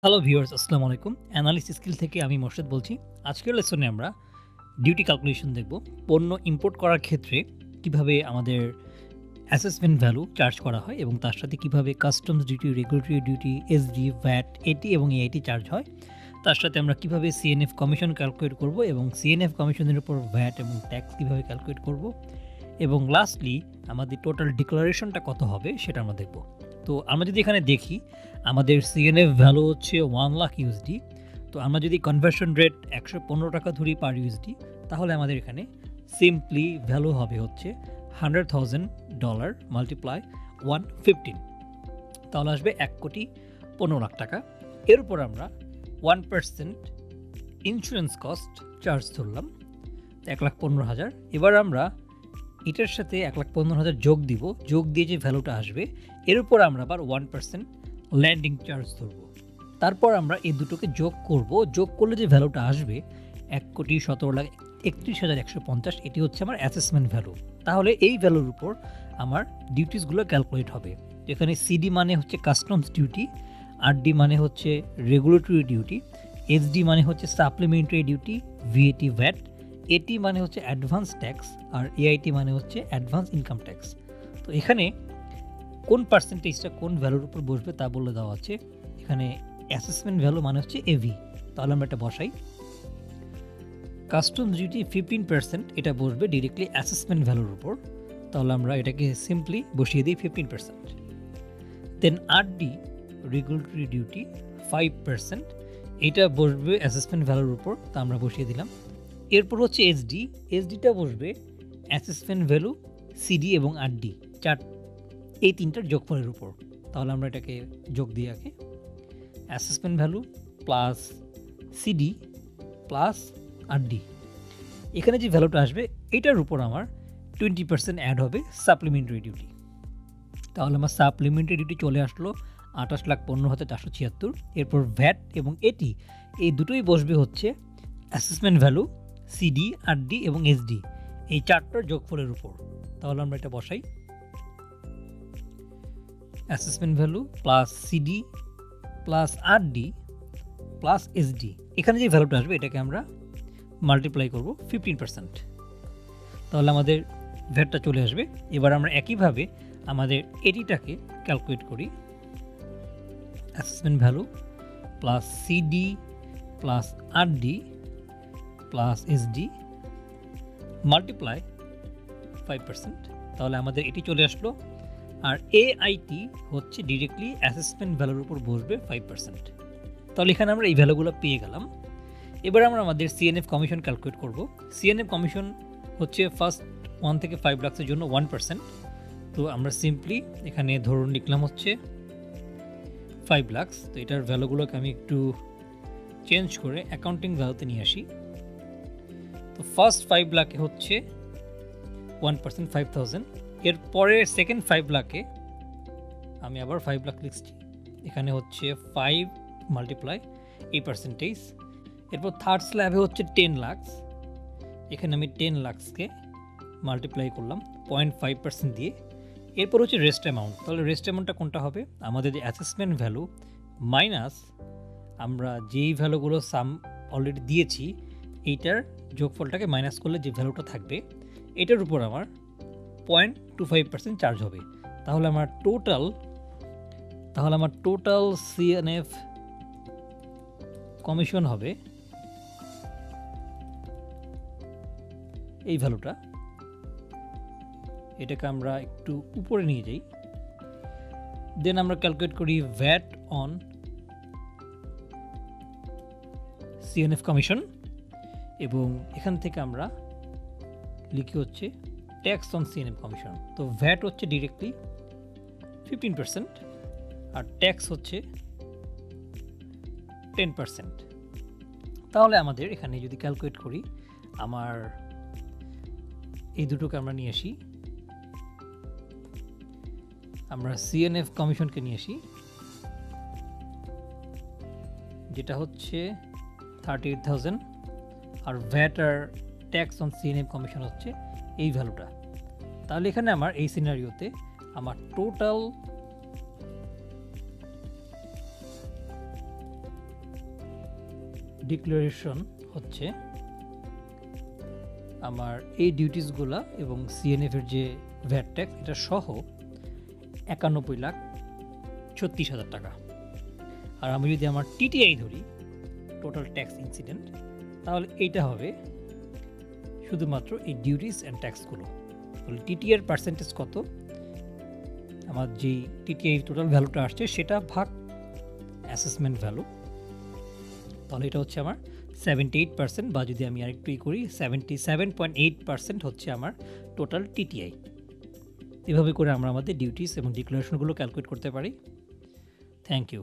Hello viewers, আসসালামু আলাইকুম। Analyst skill থেকে আমি মোর্শেদ বলছি। আজকের লেসনে আমরা ডিউটি ক্যালকুলেশন দেখব। পণ্য ইম্পোর্ট করার ক্ষেত্রে কিভাবে আমাদের অ্যাসেসমেন্ট ভ্যালু চার্জ করা হয় এবং তার সাথে কিভাবে customs duty, regulatory duty, SD, VAT, এটি এবং এআইটি চার্জ হয়। তার সাথে আমরা কিভাবে সিএনএফ কমিশন ক্যালকুলেট করব এবং সিএনএফ কমিশনের উপর ভ্যাট এবং ট্যাক্স কিভাবে ক্যালকুলেট করব এবং লাস্টলি আমাদের টোটাল ডিক্লারেশনটা কত হবে সেটা আমরা দেখব। তো আমরা যদি এখানে দেখি আমাদের সিএনএফ ভ্যালু হচ্ছে 1 লাখ ইউএসডি। তো আমরা যদি কনভার্সন রেট 115 টাকা ধরি পার ইউএসডি, তাহলে আমাদের এখানে সিম্পলি ভ্যালু হবে হচ্ছে $100,000 মাল্টিপ্লাই 115, তাহলে আসবে 1,15,00,000 টাকা। এর উপর আমরা 1% ইন্স্যুরেন্স কস্ট চার্জ ধরলাম 1,15,000। এবার আমরা এটার সাথে 1,15,000 যোগ দিব, যোগ দিয়ে যে ভ্যালুটা আসবে এর উপর আমরা আবার 1% ল্যান্ডিং চার্জ ধরব। তারপর আমরা এই দুটোকে যোগ করব, যোগ করলে যে ভ্যালুটা আসবে 1,17,31,150, এটি হচ্ছে আমার অ্যাসেসমেন্ট ভ্যালু। তাহলে এই ভ্যালুর উপর আমার ডিউটিসগুলো ক্যালকুলেট হবে। এখানে সিডি মানে হচ্ছে কাস্টমস ডিউটি, আরডি মানে হচ্ছে রেগুলেটরি ডিউটি, এসডি মানে হচ্ছে সাপ্লিমেন্টারি ডিউটি, ভিএটি ভ্যাট, এটি মানে হচ্ছে অ্যাডভান্স ট্যাক্স, আর এআইটি মানে হচ্ছে অ্যাডভান্স ইনকাম ট্যাক্স। তো এখানে কোন পার্সেন্টেজটা কোন ভ্যালুর উপর বসবে তা বলে দেওয়া আছে। এখানে অ্যাসেসমেন্ট ভ্যালু মানে হচ্ছে এভি, তাহলে আমরা এটা বসাই। কাস্টমস ডিউটি 15%, এটা বসবে ডিরেক্টলি অ্যাসেসমেন্ট ভ্যালুর উপর, তাহলে আমরা এটাকে সিম্পলি বসিয়ে দিই 15%। দেন আরডি রেগুলেটরি ডিউটি 5%, এটা বসবে অ্যাসেসমেন্ট ভ্যালুর উপর, তা আমরা বসিয়ে দিলাম। এরপর হচ্ছে এসডি, এসডিটা বসবে অ্যাসেসমেন্ট ভ্যালু, সিডি এবং আরডি এই তিনটার যোগফলের উপর, তাহলে আমরা এটাকে যোগ দিয়ে রাখি। Assessment value plus CD plus RD, এখানে যে ভ্যালুটা আসবে এইটার উপর আমার 20% অ্যাড হবে সাপ্লিমেন্টারি ডিউটি, তাহলে আমার সাপ্লিমেন্টারি ডিউটি চলে আসলো 28,15,476। এরপর ভ্যাট এবং এটি এই দুটোই বসবে হচ্ছে অ্যাসেসমেন্ট ভ্যালু, সিডি, আরডি এবং এসডি এই চারটার যোগফলের উপর, তাহলে আমরা এটা বসাই। Assessment value plus CD plus RD plus SD, এখানে যে ভ্যালুটা আসবে এটাকে আমরা মাল্টিপ্লাই করব 15%, তাহলে আমাদের ভ্যাটটা চলে আসবে। এবার আমরা একইভাবে আমাদের এটিটাকে ক্যালকুলেট করি। Assessment value plus CD plus RD plus SD multiply 5%, তাহলে আমাদের এটি চলে আসলো। আর এআইটি হচ্ছে ডিরেক্টলি অ্যাসেসমেন্ট ভ্যালুর উপর বসবে 5%, তাহলে এখানে আমরা এই ভ্যালুগুলো পেয়ে গেলাম। এবার আমরা আমাদের সিএনএফ কমিশন ক্যালকুলেট করব। সিএনএফ কমিশন হচ্ছে ফার্স্ট 1 থেকে 5 লাখের জন্য 1%, তো আমরা সিম্পলি এখানে ধরুন লিখলাম হচ্ছে 5 লাখ। তো এটার ভ্যালুগুলোকে আমি একটু চেঞ্জ করে অ্যাকাউন্টিং ভ্যালুতে নিয়ে আসি। তো ফার্স্ট 5 লাখে হচ্ছে 1% 5,000, এরপরে সেকেন্ড 5 লাখে আমি আবার 5 লাখ লিখছি, এখানে হচ্ছে 5 মাল্টিপ্লাই এই পার্সেন্টেজ। এরপর থার্ড স্ল্যাবে হচ্ছে 10 লাখ, এখানে আমি 10 লাখকে মাল্টিপ্লাই করলাম 0.5% দিয়ে। এরপর হচ্ছে রেস্ট অ্যামাউন্ট, তাহলে রেস্ট অ্যামাউন্টটা কোনটা হবে, আমাদের যে অ্যাসেসমেন্ট ভ্যালু মাইনাস আমরা যেই ভ্যালুগুলো সাম অলরেডি দিয়েছি এইটার যোগফলটাকে মাইনাস করলে যে ভ্যালুটা থাকবে এটার উপর আমার 0.25% চার্জ হবে। তাহলে আমার টোটাল সিএনএফ কমিশন হবে এই ভ্যালুটা। এটাকে আমরা একটু উপরে নিয়ে যাই, দেন আমরা ক্যালকুলেট করি ভ্যাট অন সিএনএফ কমিশন, এবং এখান থেকে আমরা লিখি হচ্ছে ট্যাক্স অন সিএনএফ কমিশন। তো ভ্যাট হচ্ছে ডিরেক্টলি 15% আর ট্যাক্স হচ্ছে 10%, তাহলে আমাদের এখানে যদি ক্যালকুলেট করি আমার এই দুটোকে আমরা নিয়ে আসি, আমরা সিএনএফ কমিশনকে নিয়ে আসি যেটা হচ্ছে 38,000, আর ভ্যাট আর ট্যাক্স অন সিএনএফ কমিশন হচ্ছে এই ভ্যালুটা। তাহলে এখানে আমার এই সিনারিওতে আমার টোটাল ডিক্লারেশন হচ্ছে আমার এই ডিউটিসগুলা এবং সিএনএফ এর যে ভ্যাট ট্যাক্স এটা সহ 91,36,000 টাকা। আর আমি যদি আমার টিটিআই ধরি, টোটাল ট্যাক্স ইনসিডেন্ট, তাহলে এইটা হবে শুধুমাত্র এই ডিউটিস অ্যান্ড ট্যাক্সগুলো। তাহলে টিটিআর পার্সেন্টেজ কত, আমার যেই টিটিআই টোটাল ভ্যালুটা আসছে সেটা ভাগ অ্যাসেসমেন্ট ভ্যালু, তাহলে এটা হচ্ছে আমার 78%, বা যদি আমি আরেকটু করি 77.8% হচ্ছে আমার টোটাল টিটিআই। এভাবে করে আমরা আমাদের ডিউটিস এবং ডিক্লারেশনগুলো ক্যালকুলেট করতে পারি। Thank you.